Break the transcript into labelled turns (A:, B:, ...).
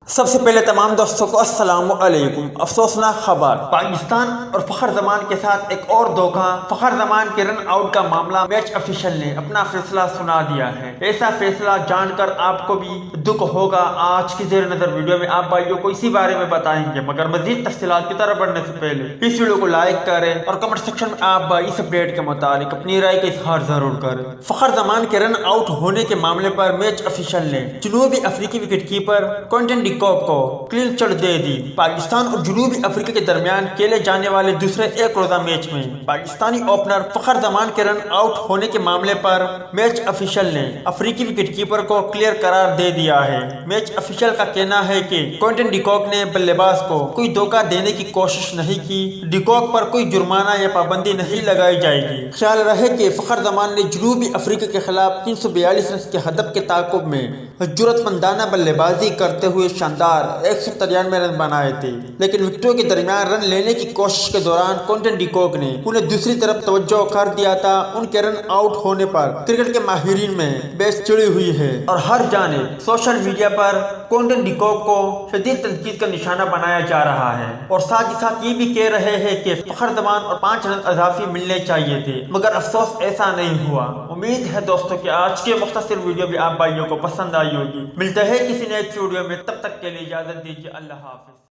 A: سب سے پہلے تمام دوستوں کو السلام علیکم۔ افسوسناک خبر، پاکستان اور فخر زمان کے ساتھ ایک اور دھوکہ۔ فخر زمان کے رن آؤٹ کا معاملہ، میچ افیشل نے اپنا فیصلہ سنا دیا ہے۔ ایسا فیصلہ جان کر آپ کو بھی دکھ ہوگا۔ آج کی زیر نظر ویڈیو میں آپ بھائیوں کو اسی بارے میں بتائیں گے، مگر مزید تفصیلات کی طرف بڑھنے سے پہلے اس ویڈیو کو لائک کریں اور کمنٹ سیکشن میں آپ بھائی اس اپڈیٹ کے متعلق اپنی رائے کا اظہار ضرور کریں۔ فخر زمان کے رن آؤٹ ہونے کے معاملے پر میچ افیشل نے جنوبی افریقی وکٹ کیپر کوئنٹن ڈی کوک کو کلین چٹ دے دی۔ پاکستان اور جنوبی افریقہ کے درمیان کھیلے جانے والے دوسرے ایک روزہ میچ میں پاکستانی اوپنر فخر زمان کے رن آؤٹ ہونے کے معاملے پر میچ افیشل نے افریقی وکٹ کیپر کو کلیئر قرار دے دیا ہے۔ میچ افیشل کا کہنا ہے کہ کوئنٹن ڈی کوک نے بلے باز کو کوئی دھوکہ دینے کی کوشش نہیں کی۔ ڈی کوک پر کوئی جرمانہ یا پابندی نہیں لگائی جائے گی۔ خیال رہے کہ فخر زمان نے جنوبی افریقہ کے خلاف 342 رنز کے ہدف کے تعاقب میں جرأت مندانہ بلے بازی کرتے ہوئے شاندار 193 رن بنائے تھے، لیکن وکٹوں کے درمیان رن لینے کی کوشش کے دوران کوئنٹن ڈی کوک نے انہیں دوسری طرف توجہ کر دیا تھا۔ ان کے رن آؤٹ ہونے پر کرکٹ کے ماہرین میں بحث چڑھی ہوئی ہے اور ہر جانب سوشل میڈیا پر کوئنٹن ڈی کوک کو شدید تنقید کا نشانہ بنایا جا رہا ہے، اور ساتھ ہی ساتھ یہ بھی کہہ رہے ہیں کہ فخر زمان اور 5 رن اضافی ملنے چاہیے تھے، مگر افسوس ایسا نہیں ہوا۔ امید ہے دوستوں کہ آج کے مختصر ویڈیو بھی آپ بھائیوں کو پسند آئی ہوگی۔ ملتے ہیں کسی نئے ویڈیو میں، تب تک کے لیے اجازت دیجیے۔ اللہ حافظ۔